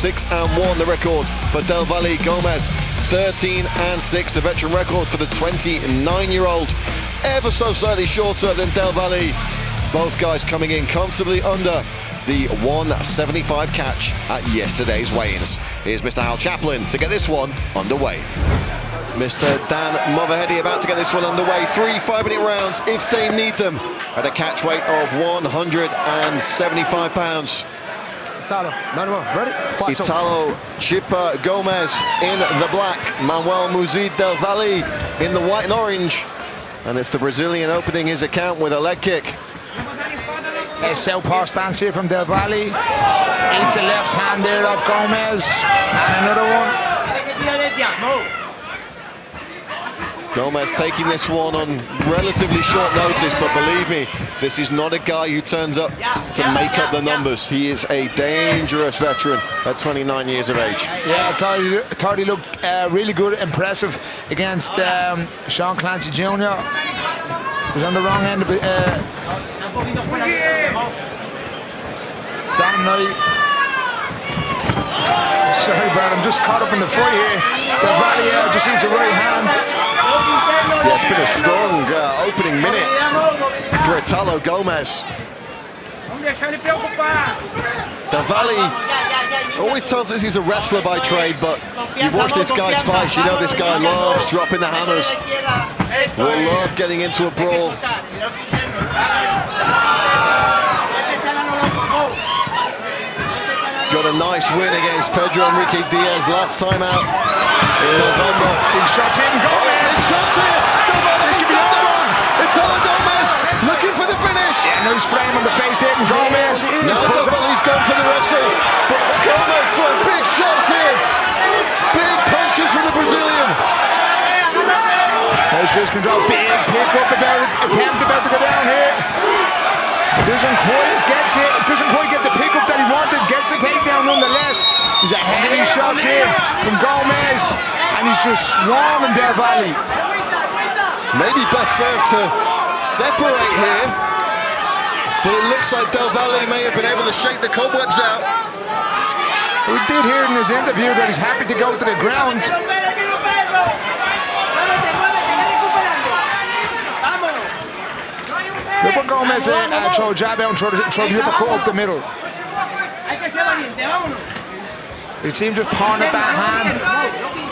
6-1 the record for Del Valle. Gomes 13-6, the veteran record for the 29-year-old. Ever so slightly shorter than Del Valle. Both guys coming in comfortably under the 175 catch at yesterday's weigh-ins. Here's Mr. Hal Chaplin to get this one underway. Mr. Dan Movaheady about to get this one underway. 3 5-minute rounds if they need them at a catch weight of 175 pounds. Italo, Manuel, ready? Fight. Italo Chippa Gomes in the black, Manuel Del Valle in the white and orange. And it's the Brazilian opening his account with a leg kick. A southpaw stance here from Del Valle. Eats a left hand there of Gomes. And another one. Gomes taking this one on relatively short notice, but believe me, this is not a guy who turns up to make up the numbers. He is a dangerous veteran at 29 years of age. Yeah, I thought he looked really good, impressive against Sean Clancy Jr. He was on the wrong end of it. Damn night. Sorry, Brad, I'm just caught up in the fight here. Del Valle just needs a right hand. Yeah, it's been a strong opening minute for Italo Gomes. Del Valle always tells us he's a wrestler by trade, but you watch this guy's fights, you know this guy loves dropping the hammers. Will love getting into a brawl. Got a nice win against Pedro Enrique Diaz last time out in November. Big shots in, Gomes! Big shots in! Del Valle's going to be on the run! Italo Gomes looking for the finish! Yeah, nice frame on the face there from Gomes. Now Del Valle's gone for the wrestle, but Gomes throwing big shots here! Big punches from the Brazilian! Just control, big pick up attempt about to go down here. Doesn't quite get it, doesn't quite get the pickup that he wanted, gets the takedown nonetheless. He's a heavy shot here from Gomes, and he's just swarming Del Valle. Maybe best served to separate here, but it looks like Del Valle may have been able to shake the cobwebs out. We did hear in his interview that he's happy to go to the ground. Look for Gomes throw a jab out and throw the uppercut up the middle. It seems just pawing at that hand.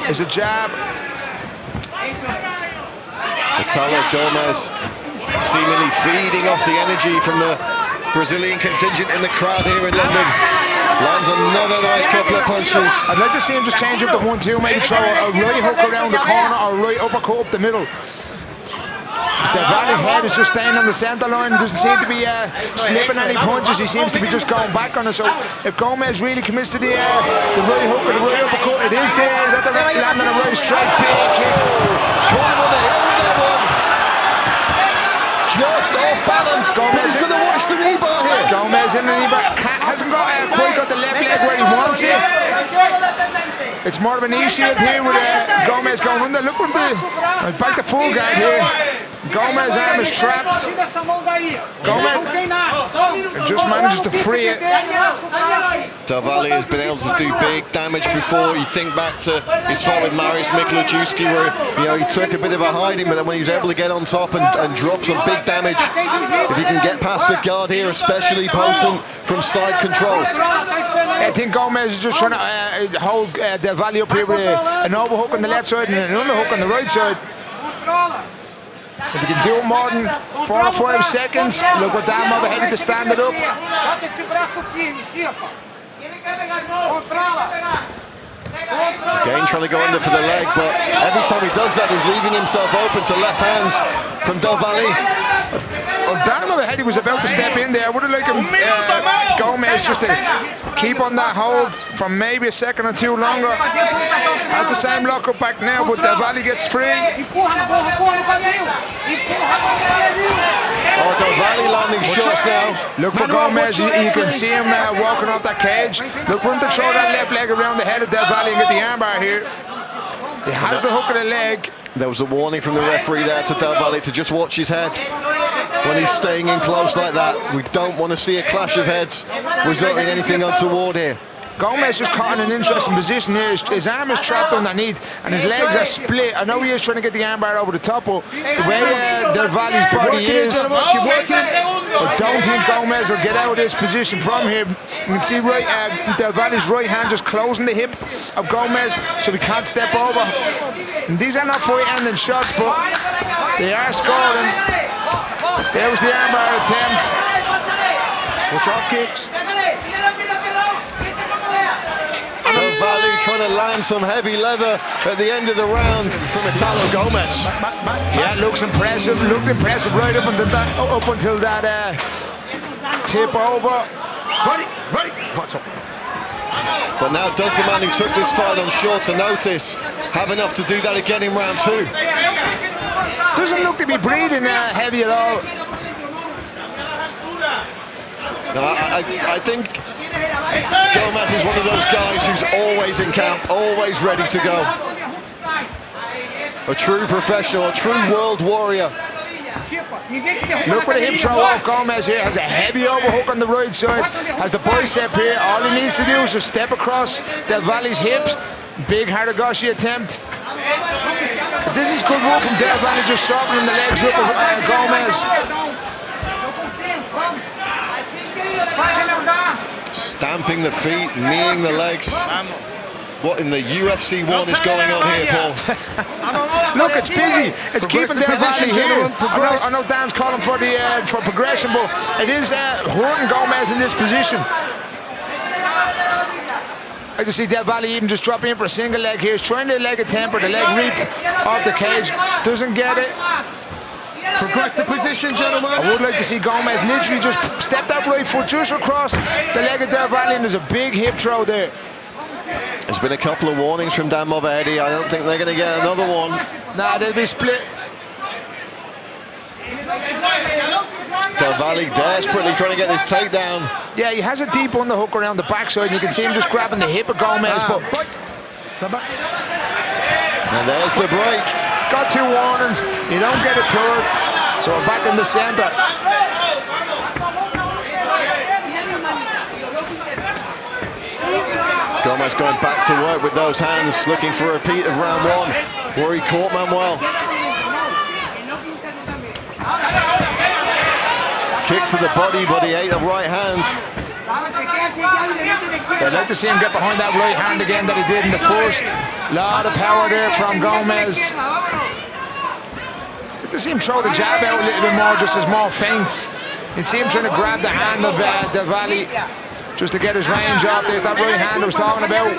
There's a jab. Italo Gomes seemingly feeding off the energy from the Brazilian contingent in the crowd here in London. Lands another nice couple of punches. I'd like to see him just change up the 1-2, maybe throw a right hook around the corner or a right uppercut up the middle. Del Valle's head is just staying on the centre line. He doesn't seem to be slipping any punches. He seems to be just going back on it. So if Gomes really commits to the right hook or the right uppercut, it is there. Let the land on the right strike. Big kick. Caught him on the head with that one. Just off balance. He's going to watch the knee bar here. Gomes in the knee bar. Hasn't quite got the left leg where he wants it. It's more of an knee shield here with Gomes going under. Look from the back to full guard here. Gomes' arm is trapped. Gomes just manages to free it. Del Valle has been able to do big damage before. You think back to his fight with Mariusz Miklajewski, where he took a bit of a hiding, but then when he was able to get on top and drop some big damage, if he can get past the guard here, especially potent from side control. I think Gomes is just trying to hold Del Valle up here with an overhook on the left side and an underhook on the right side. If you can do it more than 4 or 5 seconds, look what Dan Movaheady to stand it up. Again trying to go under for the leg, but every time he does that, he's leaving himself open to left hands from Del Valle. Well, Dan Movaheady was about to step in there. I would have liked him, Gomes, just to keep on that hold for maybe a second or two longer. Has the same lockup back now, but Del Valle gets free. Oh, Del Valle landing shots now. Look for Gomes, you can see him walking off that cage. Look for him to throw that left leg around the head of Del Valle and get the armbar here. He has the hook of the leg. There was a warning from the referee there to Del Valle to just watch his head when he's staying in close like that. We don't want to see a clash of heads resulting in anything untoward here. Gomez just caught in an interesting position here. His arm is trapped underneath and his legs are split. I know he is trying to get the armbar over the top, but the way Del Valle's body is, I don't think Gomez will get out of this position from here. You can see Del Valle's right hand just closing the hip of Gomez, so he can't step over. And these are not fight-ending shots, but they are scoring. There was the armbar attempt. Watch out, kicks. Del Valle trying to land some heavy leather at the end of the round from Italo Gomes. Yeah, looks impressive. Looked impressive right up until that tip over. Ready. Watch out. But now does the man who took this fight on shorter notice have enough to do that again in round 2? Doesn't look to be breathing heavy at all. No, I think Gomez is one of those guys who's always in camp, always ready to go. A true professional, a true world warrior. Look for the hip throw off Gomez here. Has a heavy overhook on the right side. Has the bicep here. All he needs to do is just step across Del Valle's hips. Big Haradagoshi attempt. This is good work from Del Valle, just softening the legs up of Gomez. Stamping the feet, kneeing the legs. What in the UFC 1 is going on here, Paul? Look, it's busy. It's keeping Del Valle here. I know Dan's calling for progression, but it is hurting Gomez in this position. I can see Del Valle even just drop in for a single leg here. He's trying the leg attempt or the leg reap off the cage. Doesn't get it. Progress the position, gentlemen. I would like to see Gomez literally just step that right foot just across the leg of Del Valle, and there's a big hip throw there. There's been a couple of warnings from Dan Movedi. I don't think they're going to get another one. Nah, they'll be split. Del Valle desperately trying to get this takedown. Yeah, he has a deep underhook around the backside, and you can see him just grabbing the hip of Gomez. But and there's the break. Got 2 warnings. You don't get a third. So we're back in the center. Gomez going back to work with those hands, looking for a repeat of round 1, where he caught Manuel. Kick to the body, but he ate a right hand. I'd like to see him get behind that right hand again that he did in the first. Lot of power there from Gomez. I'd like to see him throw the jab out a little bit more, just as more feints. You'd see him trying to grab the hand of Del Valle just to get his range off. There's that right hand I was talking about.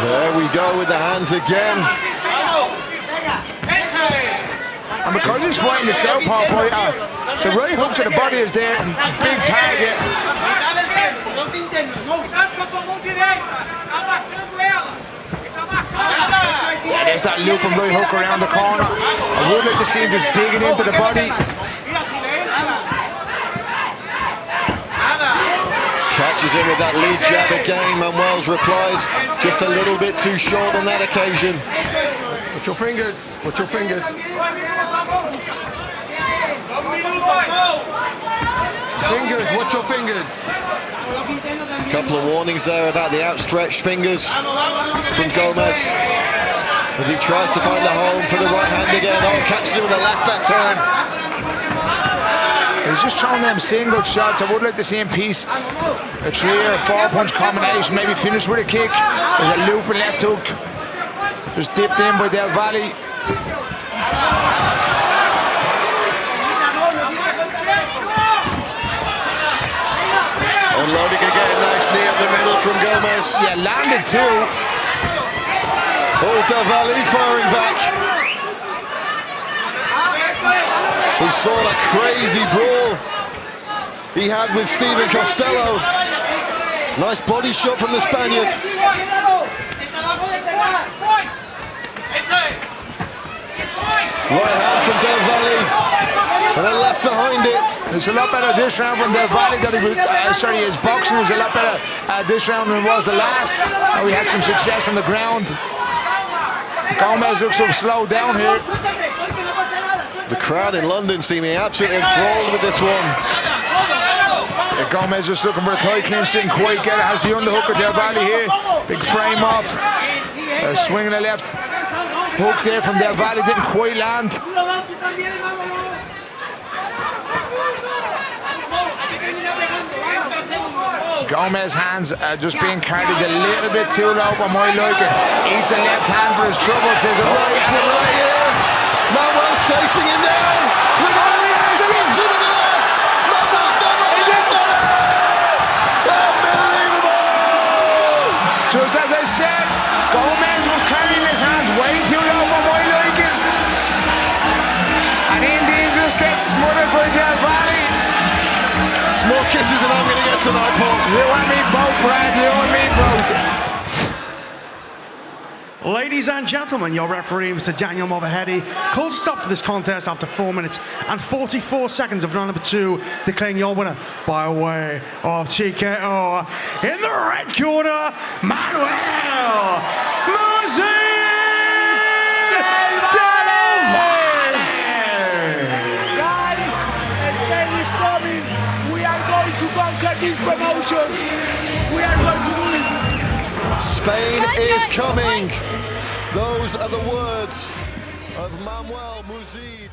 There we go with the hands again. And because he's fighting the southpaw fighter, the right hook to the body is there, and big target. Yeah, there's that looping right hook around the corner. I would like to see him just digging into the body. Catches him with that lead jab again. Manuel's replies just a little bit too short on that occasion. Watch your fingers. Watch your fingers. Fingers. Watch your fingers. A couple of warnings there about the outstretched fingers from Gomez as he tries to find the home for the right hand again. Oh, catches him with the left that time. He's just throwing them single shots. I would like to see him piece a 3 or 4 punch combination, maybe finish with a kick. There's a loop and left hook. Just dipped in by Del Valle. Unloading again, nice knee up the middle from Gomez. Yeah, landed too. Oh, Del Valle firing back. We saw that crazy brawl he had with Steven Costello. Nice body shot from the Spaniard. Right hand from Del Valle, and then left behind it. It's a lot better this round from Del Valle. His boxing is a lot better this round than it was the last. We had some success on the ground. Gomez looks to slow down here. The crowd in London seeming absolutely enthralled with this one. Gomez just looking for a tight clinch, didn't quite get it. Has the underhook of Del Valle here. Big frame off. Swinging a left hook there from Del Valle, didn't quite land. Gomez' hands are just being carried a little bit too low for my liking. Eats a left hand for his troubles. There's a right and a right here. Manuel's chasing him down. Look at him, he's drops him with the left. Manuel done it. Unbelievable. Just as I said, Gomez was carrying his hands way too low for my liking. And Indian just gets smothered by Del Valle. Some more kisses and I'm going to get tonight, Paul. You and me both, Brad. You and me both. Ladies and gentlemen, your referee, Mr. Daniel Mulvaheady, calls a stop to this contest after 4 minutes and 44 seconds of round number 2, declaring your winner by way of TKO in the red corner, Manuel Del Valle. Guys, Spain is coming. We are going to conquer this promotion. We are going to do it. Spain is coming. Those are the words of Manuel Muzid.